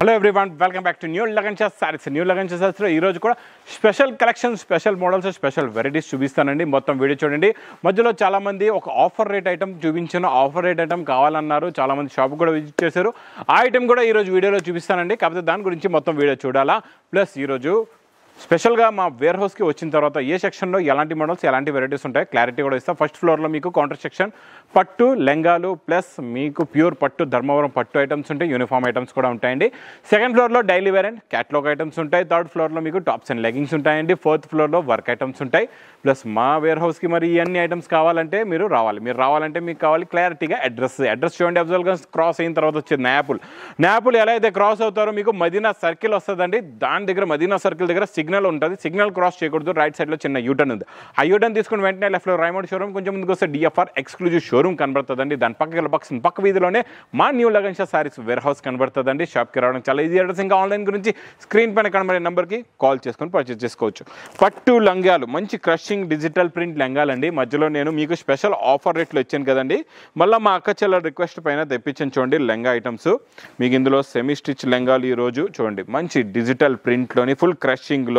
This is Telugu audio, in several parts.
Hello everyone, welcome back to new Lagan Shah's sarees. New Lagan షాస్లో ఈరోజు కూడా special collection, special models, special varieties చూపిస్తానండి. మొత్తం వీడియో చూడండి. మధ్యలో చాలామంది ఒక ఆఫర్ రేట్ ఐటమ్ చూపించిన ఆఫర్ రేట్ ఐటమ్ కావాలన్నారు. చాలామంది షాప్ కూడా విజిట్ చేశారు. ఆ ఐటమ్ కూడా ఈరోజు వీడియోలో చూపిస్తానండి. కాకపోతే దాని గురించి మొత్తం వీడియో చూడాలా. ప్లస్ ఈరోజు స్పెషల్గా మా వేర్ హౌస్కి వచ్చిన తర్వాత ఏ సెక్షన్లో ఎలాంటి మోడల్స్, ఎలాంటి వెరైటీస్ ఉంటాయి క్లారిటీ కూడా ఇస్తాం. ఫస్ట్ ఫ్లోర్లో మీకు కౌంటర్ సెక్షన్ పట్టు లెంగాలు ప్లస్ మీకు ప్యూర్ పట్టు ధర్మవరం పట్టు ఐటమ్స్ ఉంటాయి, యూనిఫామ్ ఐటమ్స్ కూడా ఉంటాయండి. సెకండ్ ఫ్లోర్లో daily wear and catalogue items ఉంటాయి. థర్డ్ ఫ్లోర్లో మీకు టాప్స్ అండ్ లెగింగ్స్ ఉంటాయండి. ఫోర్త్ ఫ్లోర్లో వర్క్ ఐటమ్స్ ఉంటాయి. ప్లస్ మా వేర్ హౌస్కి మరి ఇవన్నీ ఐటమ్స్ కావాలంటే మీరు రావాలంటే మీకు కావాలి క్లారిటీగా అడ్రస్ చూడండి. అఫ్జల్గా క్రాస్ అయిన తర్వాత వచ్చేది నాపుల్ ఎలా అయితే క్రాస్ అవుతారో మీకు మదీనా సర్కిల్ వస్తుందండి. దాని దగ్గర మదీనా సర్కిల్ దగ్గర సిగ్నల్ ఉంటుంది. సిగ్నల్ క్రాస్ చేయకూడదు. రైట్ సైడ్లో చిన్న యూటర్న్ ఉంది. ఆ యూటర్న్ తీసుకుని వెంటనే లెఫ్ట్లో రైమౌండ్ షోరూమ్, కొంచెం ముందుకు వస్తే డిఎఫ్ఆర్ ఎక్స్క్లూజివ్ షోరూమ్ కనబడుతుందండి. దాని పక్క వీధిలోనే మా new Lagan Shah sarees warehouse కనబడుతుందండి. షాప్కి రావడం చాలా ఈజీ. అడ్రస్ ఇంకా ఆన్లైన్ గురించి స్క్రీన్ పైన కనబడే నెంబర్కి కాల్ చేసుకొని పర్చేస్ చేసుకోవచ్చు. పట్టు లంగాలు, మంచి క్రషింగ్ డిజిటల్ ప్రింట్ లంగాలండి. మధ్యలో నేను మీకు స్పెషల్ ఆఫర్ రేట్లో ఇచ్చాను కదండి. మళ్ళీ మా అక్క చెల్లెల రిక్వెస్ట్ పైన తెప్పించాను చూడండి లెంగా ఐటమ్స్. మీకు ఇందులో సెమీ స్టిచ్ లెంగాలు ఈరోజు చూడండి. మంచి డిజిటల్ ప్రింట్లోని ఫుల్ క్రషింగ్లో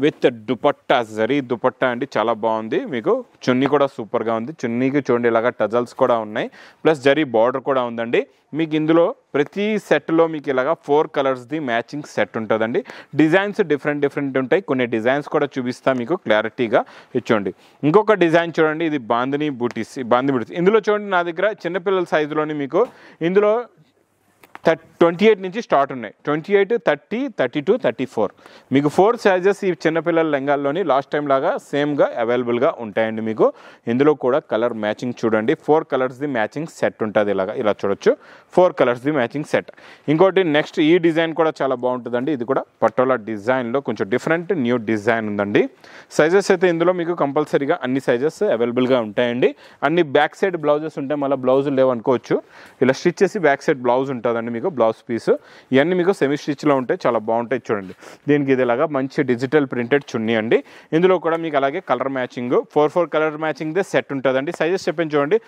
విత్ దుపట్టా, జరీ దుపట్టా అండి. చాలా బాగుంది. మీకు చున్నీ కూడా సూపర్గా ఉంది. చున్నీకి చూడండి ఇలాగా టజల్స్ కూడా ఉన్నాయి. ప్లస్ జరీ బార్డర్ కూడా ఉందండి. మీకు ఇందులో ప్రతి సెట్లో మీకు ఇలాగా 4 కలర్స్ది మ్యాచింగ్ సెట్ ఉంటుందండి. డిజైన్స్ డిఫరెంట్ ఉంటాయి. కొన్ని డిజైన్స్ కూడా చూపిస్తా మీకు క్లారిటీగా ఇచ్చోండి. ఇంకొక డిజైన్ చూడండి. ఇది బాందిని బూటీస్. ఇందులో చూడండి నా దగ్గర చిన్నపిల్లల సైజులోని మీకు ఇందులో 28 నుంచి స్టార్ట్ ఉన్నాయి. 28, 30, 32, 34 మీకు 4 సైజెస్ ఈ చిన్నపిల్లల లెంగాల్లోని లాస్ట్ టైం లాగా సేమ్గా అవైలబుల్గా ఉంటాయండి. మీకు ఇందులో కూడా కలర్ మ్యాచింగ్ చూడండి. 4 కలర్స్ది మ్యాచింగ్ సెట్ ఉంటుంది. ఇలా చూడొచ్చు. 4 కలర్స్ది మ్యాచింగ్ సెట్. ఇంకోటి నెక్స్ట్ ఈ డిజైన్ కూడా చాలా బాగుంటుందండి. ఇది కూడా పటోలా డిజైన్లో కొంచెం డిఫరెంట్ న్యూ డిజైన్ ఉందండి. సైజెస్ అయితే ఇందులో మీకు కంపల్సరీగా అన్ని సైజెస్ అవైలబుల్గా ఉంటాయండి. అన్ని బ్యాక్ సైడ్ బ్లౌజెస్ ఉంటాయి. మళ్ళీ బ్లౌజులు లేవనుకోవచ్చు. ఇలా స్టిచ్ చేసి బ్యాక్ సైడ్ బ్లౌజ్ ఉంటుందండి మీకు బ్లౌజ్ పీస్. ఇవన్నీ మీకు సెమీ స్టిచ్లో ఉంటాయి. చాలా బాగుంటాయి చూడండి. దీనికి ఇది ఇలాగా మంచి డిజిటల్ ప్రింటెడ్ చున్నీ అండి. ఇందులో కూడా మీకు అలాగే కలర్ మ్యాచింగ్ 4 కలర్ మ్యాచింగ్దే సెట్ ఉంటుందండి. సైజెస్ చెప్పాను చూడండి.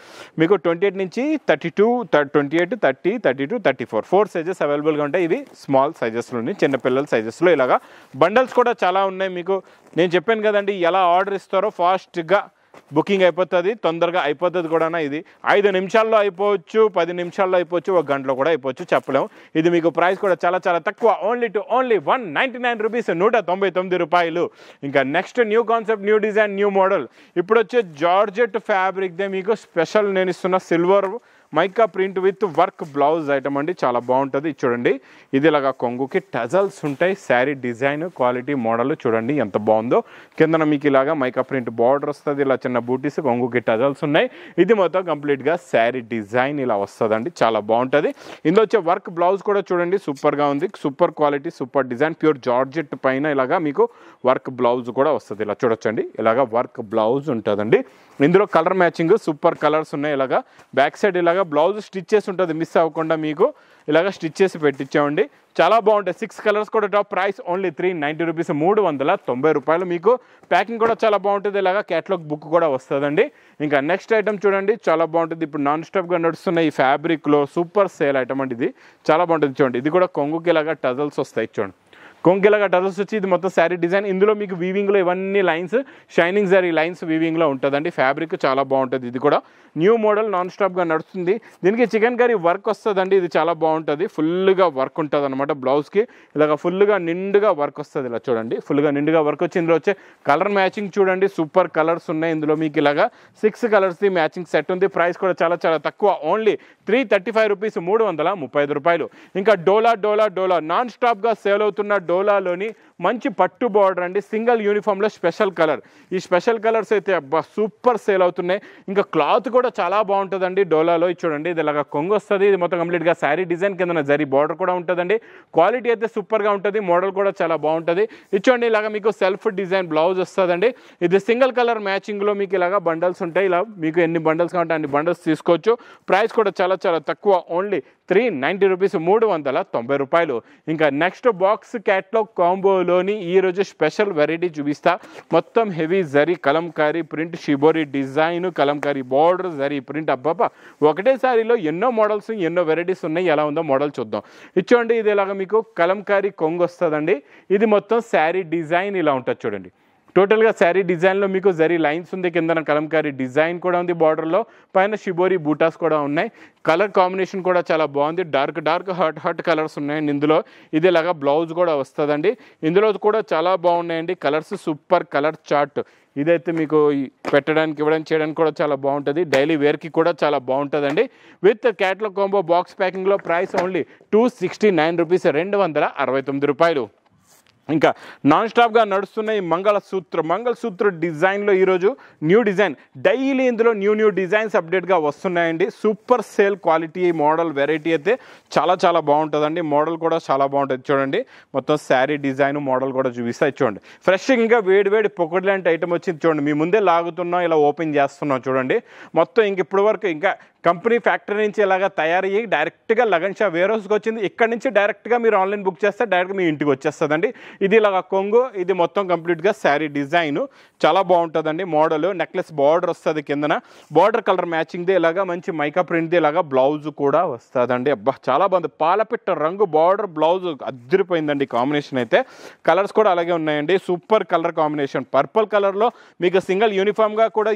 మీకు 28 నుంచి 32, 28, 30, 32, 34 4 సైజెస్ అవైలబుల్గా ఉంటాయి. ఇవి స్మాల్ సైజెస్లోని చిన్నపిల్లల సైజెస్లో ఇలాగా బండల్స్ కూడా చాలా ఉన్నాయి. మీకు నేను చెప్పాను కదండి, ఎలా ఆర్డర్ ఇస్తారో ఫాస్ట్గా బుకింగ్ అయిపోతుంది, తొందరగా అయిపోతుంది కూడా. ఇది 5 నిమిషాల్లో అయిపోవచ్చు, 10 నిమిషాల్లో అయిపోవచ్చు, 1 గంటలో కూడా అయిపోవచ్చు, చెప్పలేము. ఇది మీకు ప్రైస్ కూడా చాలా తక్కువ. ఓన్లీ 199 రూపీస్, 199 రూపాయలు. ఇంకా next new concept, new design, new model. ఇప్పుడు వచ్చే జార్జెట్ ఫ్యాబ్రిక్దే మీకు స్పెషల్ నేను ఇస్తున్న silver mica print with work blouse item అండి. చాలా బాగుంటుంది. చూడండి ఇది ఇలాగా కొంగుకి టజల్స్ ఉంటాయి. శారీ డిజైన్ క్వాలిటీ మోడల్ చూడండి ఎంత బాగుందో. కిందన మీకు ఇలాగా మైకా ప్రింట్ బార్డర్ వస్తుంది. ఇలా చిన్న బూటీస్, కొంగుకి టజల్స్ ఉన్నాయి. ఇది మొత్తం కంప్లీట్గా శారీ డిజైన్ ఇలా వస్తుందండి. చాలా బాగుంటుంది. ఇందులో వచ్చే వర్క్ బ్లౌజ్ కూడా చూడండి సూపర్గా ఉంది. Super quality, super design, pure georgette పైన ఇలాగా మీకు వర్క్ బ్లౌజ్ కూడా వస్తుంది. ఇలా చూడొచ్చండి. ఇలాగా వర్క్ బ్లౌజ్ ఉంటుందండి. ఇందులో కలర్ మ్యాచింగ్ సూపర్ కలర్స్ ఉన్నాయి. ఇలాగా బ్యాక్ సైడ్ ఇలాగా బ్లౌజ్ స్టిచ్ చేసి ఉంటుంది. మిస్ అవ్వకుండా మీకు ఇలాగ స్టిచ్ చేసి పెట్టించామండి. చాలా బాగుంటాయి. 6 కలర్స్ కూడా టాప్. ప్రైస్ ఓన్లీ 390 రూపీస్, 390 రూపాయలు. మీకు ప్యాకింగ్ కూడా చాలా బాగుంటుంది. ఇలాగా క్యాటలాగ్ బుక్ కూడా వస్తుందండి. ఇంకా నెక్స్ట్ ఐటమ్ చూడండి. చాలా బాగుంటుంది. ఇప్పుడు నాన్ స్టాప్గా నడుస్తున్న ఈ ఫ్యాబ్రిక్లో సూపర్ సేల్ ఐటమ్ అండి. ఇది చాలా బాగుంటుంది చూడండి. ఇది కూడా కొంగుకి ఇలాగా టజల్స్ వస్తాయి చూడండి. కొంగిలాగా టజల్స్ వచ్చి ఇది మొత్తం శారీ డిజైన్. ఇందులో మీకు వీవింగ్లో ఇవన్నీ లైన్స్, షైనింగ్ జరీ లైన్స్ వీవింగ్లో ఉంటుందండి. ఫ్యాబ్రిక్ చాలా బాగుంటుంది. ఇది కూడా న్యూ మోడల్ నాన్ స్టాప్గా నడుస్తుంది. దీనికి చికెన్ కర్రీ వర్క్ వస్తుందండి. ఇది చాలా బాగుంటుంది. ఫుల్గా వర్క్ ఉంటుంది అనమాట. బ్లౌజ్కి ఇలాగ ఫుల్గా నిండుగా వర్క్ వస్తుంది. ఇలా చూడండి ఫుల్గా నిండుగా వర్క్ వచ్చి ఇందులో వచ్చే కలర్ మ్యాచింగ్ చూడండి. సూపర్ కలర్స్ ఉన్నాయి. ఇందులో మీకు ఇలాగా 6 కలర్స్ది మ్యాచింగ్ సెట్ ఉంది. ప్రైస్ కూడా చాలా తక్కువ. ఓన్లీ 335 రూపీస్, 335 రూపాయలు. ఇంకా డోలా నాన్ స్టాప్గా సేల్ అవుతున్న డోలాలోని మంచి పట్టు బార్డర్ అండి. సింగిల్ యూనిఫామ్లో స్పెషల్ కలర్. ఈ స్పెషల్ కలర్స్ అయితే అబ్బా సూపర్ సేల్ అవుతున్నాయి. ఇంకా క్లాత్ కూడా చాలా బాగుంటుందండి డోలాలో. చూడండి ఇది ఇలాగా కొంగు వస్తుంది. ఇది మొత్తం కంప్లీట్గా శారీ డిజైన్ కింద జరీ బార్డర్ కూడా ఉంటుందండి. క్వాలిటీ అయితే సూపర్గా ఉంటుంది. మోడల్ కూడా చాలా బాగుంటుంది. చూడండి ఇలాగా మీకు సెల్ఫ్ డిజైన్ బ్లౌజ్ వస్తుందండి. ఇది సింగిల్ కలర్ మ్యాచింగ్లో మీకు ఇలాగా బండల్స్ ఉంటాయి. ఇలా మీకు ఎన్ని బండల్స్ కావాలంటే అన్ని బండల్స్ తీసుకోవచ్చు. ప్రైస్ కూడా చాలా తక్కువ. ఓన్లీ 390 రూపీస్, 390 రూపాయలు. ఇంకా నెక్స్ట్ బాక్స్ క్యాట్లాగ్ కాంబోలు కాంబోలోని ఈరోజు స్పెషల్ వెరైటీ చూపిస్తా. మొత్తం heavy zari Kalamkari print, shibori design, Kalamkari border, zari print. అబ్బాబా ఒకటేసారిలో ఎన్నో మోడల్స్, ఎన్నో వెరైటీస్ ఉన్నాయి. ఎలా ఉందో మోడల్ చూద్దాం. ఇచ్చోండి, ఇది ఇలాగ మీకు కలంకారీ కొంగు వస్తుందండి. ఇది మొత్తం శారీ డిజైన్ ఇలా ఉంటుంది చూడండి. టోటల్గా శారీ డిజైన్లో మీకు జరీ లైన్స్ ఉంది, కిందన కలంకారీ డిజైన్ కూడా ఉంది బార్డర్లో, పైన షిబోరి బూటాస్ కూడా ఉన్నాయి. కలర్ కాంబినేషన్ కూడా చాలా బాగుంది. డార్క్ హాట్ కలర్స్ ఉన్నాయండి ఇందులో. ఇది ఇలాగా బ్లౌజ్ కూడా వస్తుందండి. ఇందులో కూడా చాలా బాగున్నాయండి కలర్స్. Super colour chart. ఇదైతే మీకు పెట్టడానికి ఇవ్వడానికి చేయడానికి కూడా చాలా బాగుంటుంది. డైలీ వేర్కి కూడా చాలా బాగుంటుందండి. విత్ క్యాట్లాగ్ కాంబో బాక్స్ ప్యాకింగ్లో ప్రైస్ ఓన్లీ 269 రూపీస్, 269 రూపాయలు. ఇంకా నాన్ స్టాప్గా నడుస్తున్న ఈ మంగళసూత్ర డిజైన్లో ఈరోజు న్యూ డిజైన్, డైలీ ఇందులో న్యూ డిజైన్స్ అప్డేట్గా వస్తున్నాయండి. Super sale quality model variety అయితే చాలా బాగుంటుందండి. మోడల్ కూడా చాలా బాగుంటుంది చూడండి. మొత్తం శారీ డిజైన్ మోడల్ కూడా చూపిస్తాయి చూడండి. ఫ్రెష్ ఇంకా వేడి పొకటి లాంటి ఐటమ్ వచ్చింది చూడండి. మీ ముందే లాగుతున్నాం, ఇలా ఓపెన్ చేస్తున్నాం చూడండి. మొత్తం ఇంక ఇప్పటి వరకు ఇంకా కంపెనీ ఫ్యాక్టరీ నుంచి ఇలాగా తయారయ్యి డైరెక్ట్గా లగన్ షా వేర్ హౌస్కి వచ్చింది. ఇక్కడ నుంచి డైరెక్ట్గా మీరు ఆన్లైన్ బుక్ చేస్తే డైరెక్ట్గా మీ ఇంటికి వచ్చేస్తుందండి. ఇది ఇలాగ కొంగు, ఇది మొత్తం కంప్లీట్గా శారీ డిజైన్ చాలా బాగుంటుందండి. మోడల్ నెక్లెస్ బార్డర్ వస్తుంది, కిందన బార్డర్ కలర్ మ్యాచింగ్ది ఇలాగా మంచి మైకా ప్రింట్ది ఇలాగా బ్లౌజ్ కూడా వస్తుందండి. అబ్బా చాలా బాగుంది. పాలపిట్ట రంగు బార్డర్ బ్లౌజ్ అద్దరిపోయిందండి. కాంబినేషన్ అయితే కలర్స్ కూడా అలాగే ఉన్నాయండి. Super colour combination. పర్పుల్ కలర్లో మీకు సింగిల్ యూనిఫామ్గా కూడా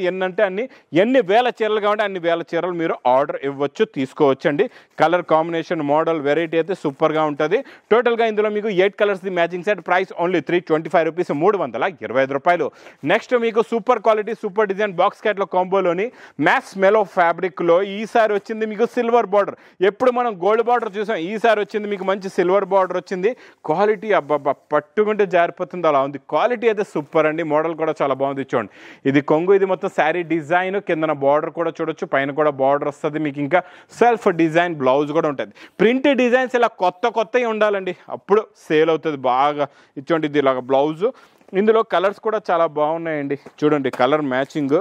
ఎన్ని వేల చీరలు కావాలంటే అన్ని వేల చీరలు మీరు ఆర్డర్ ఇవ్వచ్చు, తీసుకోవచ్చండి. కలర్ కాంబినేషన్ మోడల్ వెరైటీ అయితే సూపర్గా ఉంటుంది. టోటల్గా ఇందులో మీకు 8 colours the matching set. Price only 325 rupees, 325 రూపాయలు. నెక్స్ట్ మీకు super quality super design box catalogue కాంబోలోని మ్యాక్స్ మెలో ఫ్యాబ్రిక్లో ఈసారి వచ్చింది మీకు సిల్వర్ బార్డర్. ఎప్పుడు మనం గోల్డ్ బార్డర్ చూసాం, ఈసారి వచ్చింది మీకు మంచి సిల్వర్ బార్డర్ వచ్చింది. క్వాలిటీ అబ్బబ్బా పట్టుకుంటే జారిపోతుంది అలా ఉంది. క్వాలిటీ అయితే సూపర్ అండి. మోడల్ కూడా చాలా బాగుంది చూడండి. ఇది కొంగు, ఇది మొత్తం శారీ డిజైన్, కిందన బార్డర్ కూడా చూడొచ్చు, పైన కూడా బార్డర్ వస్తుంది. మీకు ఇంకా సెల్ఫ్ డిజైన్ బ్లౌజ్ కూడా ఉంటుంది. ప్రింట్ డిజైన్స్ ఇలా కొత్తవి ఉండాలండి, అప్పుడు సేల్ అవుతుంది బాగా. ఇచ్చోండి, ఇది ఇలాగ బ్లౌజ్. ఇందులో కలర్స్ కూడా చాలా బాగున్నాయండి చూడండి. కలర్ మ్యాచింగ్,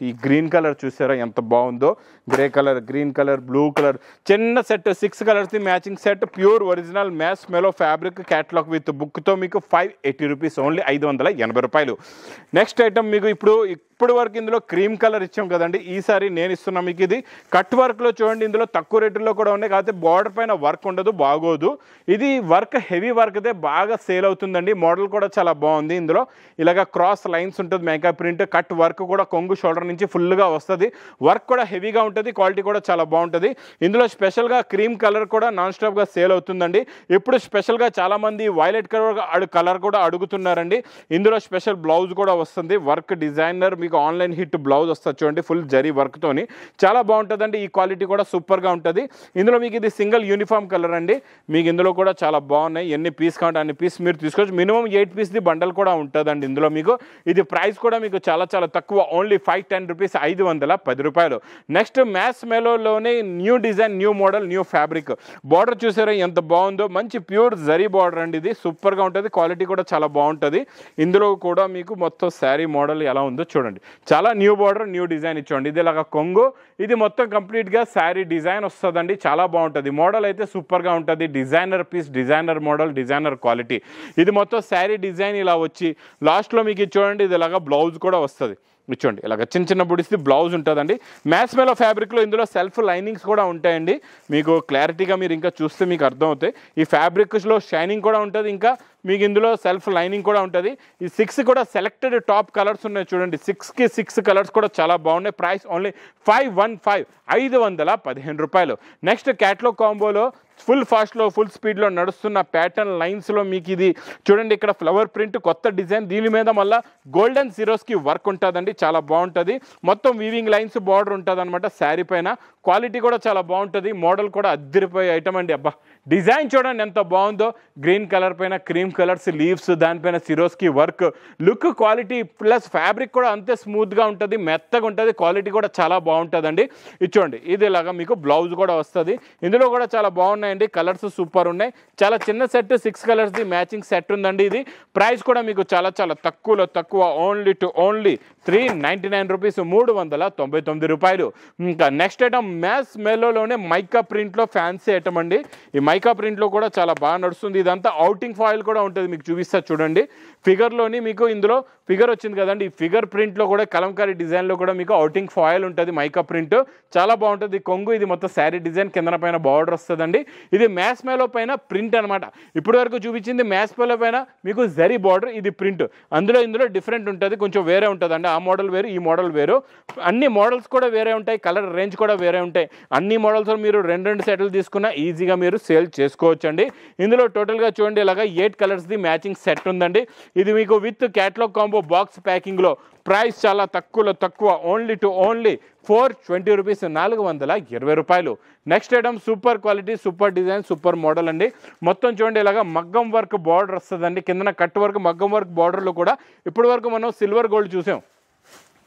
ఈ గ్రీన్ కలర్ చూసారా ఎంత బాగుందో. Grey colour, green colour, blue colour, చిన్న set 6 colours matching set. Pure original mass mellow fabric catalogue with బుక్తో మీకు 580 రూపీస్, ఓన్లీ 580 రూపాయలు. నెక్స్ట్ ఐటమ్ మీకు ఇప్పుడు వరకు ఇందులో క్రీమ్ కలర్ ఇచ్చాం కదండి. ఈసారి నేను ఇస్తున్నా మీకు ఇది కట్ వర్క్లో చూడండి. ఇందులో తక్కువ రేటులో కూడా ఉన్నాయి, కాకపోతే బార్డర్ పైన వర్క్ ఉండదు, బాగోదు. ఇది వర్క్ హెవీ వర్క్ అయితే బాగా సేల్ అవుతుందండి. మోడల్ కూడా చాలా బాగుంది. ఇందులో ఇలాగ క్రాస్ లైన్స్ ఉంటుంది, మేకప్ ప్రింట్, కట్ వర్క్ కూడా కొంగు షోల్డర్ నుంచి ఫుల్గా వస్తుంది. వర్క్ కూడా హెవీగా ఉంటుంది, క్వాలిటీ కూడా చాలా బాగుంటుంది. ఇందులో స్పెషల్గా క్రీమ్ కలర్ కూడా నాన్ స్టాప్గా సేల్ అవుతుందండి. ఇప్పుడు స్పెషల్గా చాలామంది వైలెట్ కలర్ కూడా అడుగుతున్నారండి. ఇందులో స్పెషల్ బ్లౌజ్ కూడా వస్తుంది. వర్క్ డిజైనర్ మీకు ఆన్లైన్ హిట్ బ్లౌజ్ వస్తుంది చూడండి, ఫుల్ జరీ వర్క్తోని చాలా బాగుంటుందండి. ఈ క్వాలిటీ కూడా సూపర్గా ఉంటుంది. ఇందులో మీకు ఇది సింగిల్ యూనిఫామ్ కలర్ అండి. మీకు ఇందులో కూడా చాలా బాగున్నాయి. ఎన్ని పీస్ కావాలంటే అన్ని పీస్ మీరు తీసుకోవచ్చు. మినిమం 8 పీస్ది బండల్ కూడా ఉంటుందండి ఇందులో మీకు. ఇది ప్రైస్ కూడా మీకు చాలా తక్కువ, ఓన్లీ 510 రూపీస్, 510 రూపాయలు. నెక్స్ట్ మ్యాస్ మెలోలోనే new design, new model, new fabric. Border చూసారా ఎంత బాగుందో. మంచి ప్యూర్ జరీ బార్డర్ అండి. ఇది సూపర్గా ఉంటుంది. క్వాలిటీ కూడా చాలా బాగుంటుంది. ఇందులో కూడా మీకు మొత్తం శారీ మోడల్ ఎలా ఉందో చూడండి. చాలా న్యూ బార్డర్, న్యూ డిజైన్ ఇచ్చోండి. ఇది ఇలాగ కొంగు, ఇది మొత్తం కంప్లీట్గా శారీ డిజైన్ వస్తుందండి. చాలా బాగుంటుంది. మోడల్ అయితే సూపర్గా ఉంటుంది. Designer piece, designer model, designer quality. ఇది మొత్తం శారీ డిజైన్ ఇలా వచ్చి లాస్ట్లో మీకు చూడండి ఇది ఇలాగ బ్లౌజ్ కూడా వస్తుంది. ఇచ్చోండి ఇలాగ చిన్న బుడిసి బ్లౌజ్ ఉంటుందండి. మ్యాస్ మెలో ఫ్యాబ్రిక్లో ఇందులో సెల్ఫ్ లైనింగ్స్ కూడా ఉంటాయండి. మీకు క్లారిటీగా మీరు ఇంకా చూస్తే మీకు అర్థమవుతాయి. ఈ ఫ్యాబ్రిక్స్లో షైనింగ్ కూడా ఉంటుంది. ఇంకా మీకు ఇందులో సెల్ఫ్ లైనింగ్ కూడా ఉంటుంది. ఈ 6 కూడా సెలెక్టెడ్ టాప్ కలర్స్ ఉన్నాయి చూడండి. 6కి 6 కలర్స్ కూడా చాలా బాగున్నాయి. ప్రైస్ ఓన్లీ 515 రూపాయలు. నెక్స్ట్ క్యాట్లాగ్ కాంబోలో ఫుల్ ఫాస్ట్లో, ఫుల్ స్పీడ్లో నడుస్తున్న ప్యాటర్న్ లైన్స్లో మీకు ఇది చూడండి. ఇక్కడ ఫ్లవర్ ప్రింట్ కొత్త డిజైన్, దీని మీద మళ్ళీ గోల్డెన్ జీరోస్కి వర్క్ ఉంటుందండి. చాలా బాగుంటుంది. మొత్తం వీవింగ్ లైన్స్ బార్డర్ ఉంటుంది అనమాట శారీ పైన. క్వాలిటీ కూడా చాలా బాగుంటుంది. మోడల్ కూడా అద్దరిపోయే ఐటమ్ అండి. అబ్బా డిజైన్ చూడండి ఎంత బాగుందో. గ్రీన్ కలర్ పైన క్రీమ్ కలర్స్ లీవ్స్, దానిపైన Swarovski work. Look, quality plus fabric కూడా అంతే స్మూత్గా ఉంటుంది, మెత్తగా ఉంటుంది. క్వాలిటీ కూడా చాలా బాగుంటుందండి. ఇది చూడండి, ఇది ఇలాగా మీకు బ్లౌజ్ కూడా వస్తుంది. ఇందులో కూడా చాలా బాగున్నాయండి. ఉన్నాయండి, కలర్స్ సూపర్ ఉన్నాయి. చాలా చిన్న సెట్ 6 కలర్స్ది మ్యాచింగ్ సెట్ ఉందండి. ఇది ప్రైస్ కూడా మీకు చాలా చాలా తక్కువలో తక్కువ, ఓన్లీ 399 రూపీస్, 399 రూపాయలు. ఇంకా నెక్స్ట్ ఐటమ్ మ్యాస్ మెలోలోనే మైకా ప్రింట్లో ఫ్యాన్సీ ఐటమ్ అండి. ఈ మైకా ప్రింట్లో కూడా చాలా బాగా నడుస్తుంది. ఇదంతా అవుటింగ్ ఫాయిల్ కూడా ఉంటుంది, మీకు చూపిస్తా చూడండి. ఫిగర్లోని మీకు ఇందులో ఫిగర్ వచ్చింది కదండి, ఈ ఫిగర్ ప్రింట్లో కూడా కలంకారీ డిజైన్లో కూడా మీకు అవుటింగ్ ఫాయిల్ ఉంటుంది. మైకా ప్రింట్ చాలా బాగుంటుంది. కొంగు ఇది మొత్తం శారీ డిజైన్, కింద పైన బార్డర్ వస్తుందండి. ఇది మ్యాస్ మెలో పైన ప్రింట్ అనమాట. ఇప్పటి వరకు చూపించింది మ్యాస్ మెలో పైన మీకు జరీ బార్డర్, ఇది ప్రింట్. ఇందులో డిఫరెంట్ ఉంటుంది, కొంచెం వేరే ఉంటుంది అండి. ఆ మోడల్ వేరు, ఈ మోడల్ వేరు. అన్ని మోడల్స్ కూడా వేరే ఉంటాయి, కలర్ రేంజ్ కూడా వేరే ఉంటాయి. అన్ని మోడల్స్ మీరు 2 సెట్లు తీసుకున్నా ఈజీగా మీరు సేల్ చేసుకోవచ్చు అండి. ఇందులో టోటల్గా చూడండి ఇలాగా 8 కలర్స్ది మ్యాచింగ్ సెట్ ఉందండి. ఇది మీకు విత్ క్యాటలాగ్ కాంబో బాక్స్ ప్యాకింగ్లో. ప్రైస్ చాలా తక్కువలో తక్కువ, ఓన్లీ 420 రూపీస్, 420 రూపాయలు. Next item super quality, super design, super model అండి. మొత్తం చూడండి ఇలాగా మగ్గం వర్క్ బార్డర్ వస్తుందండి. కిందన కట్ వర్క్, మగ్గం వర్క్ బార్డర్లో కూడా ఇప్పటి వరకు మనం సిల్వర్ గోల్డ్ చూసాం.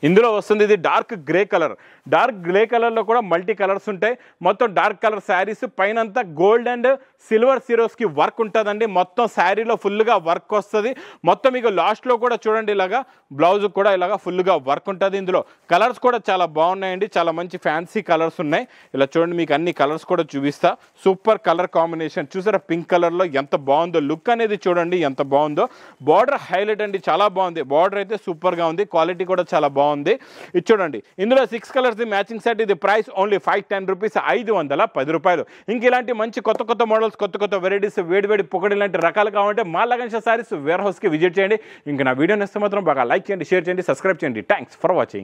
ఇందులో వస్తుంది ఇది dark grey colour. Dark grey కలర్లో కూడా మల్టీ కలర్స్ ఉంటాయి. మొత్తం డార్క్ కలర్ శారీస్ పైనంతా గోల్డ్ అండ్ సిల్వర్ సిరోస్కి వర్క్ ఉంటుందండి. మొత్తం శారీలో ఫుల్గా వర్క్ వస్తుంది. మొత్తం మీకు లాస్ట్లో కూడా చూడండి ఇలాగా బ్లౌజ్ కూడా ఇలాగా ఫుల్గా వర్క్ ఉంటుంది. ఇందులో కలర్స్ కూడా చాలా బాగున్నాయండి, చాలా మంచి ఫ్యాన్సీ కలర్స్ ఉన్నాయి. ఇలా చూడండి, మీకు అన్ని కలర్స్ కూడా చూపిస్తా. సూపర్ కలర్ కాంబినేషన్ చూసారా, పింక్ కలర్లో ఎంత బాగుందో. లుక్ అనేది చూడండి ఎంత బాగుందో. బార్డర్ హైలైట్ అండి, చాలా బాగుంది. బార్డర్ అయితే సూపర్గా ఉంది, క్వాలిటీ కూడా చాలా బాగుంది. ఇది చూడండి, ఇందులో 6 కలర్స్ మ్యాచింగ్ సెట్. ఇది ప్రైస్ ఓన్లీ 510 రూపీస్, 510 రూపాయలు. ఇంక ఇలాంటి మంచి కొత్త మోడల్స్, కొత్త వెరైటీస్, వేడి పొగడి లాంటి రకాలు కావాలంటే మా లగన్ శారీస్ వేర్ హౌస్కి విజిట్ చేయండి. ఇంకా నా వీడియో నచ్చితే మాత్రం బాగా లైక్ చేయండి, షేర్ చేయండి, సబ్స్క్రైబ్ చేయండి. Thanks for watching.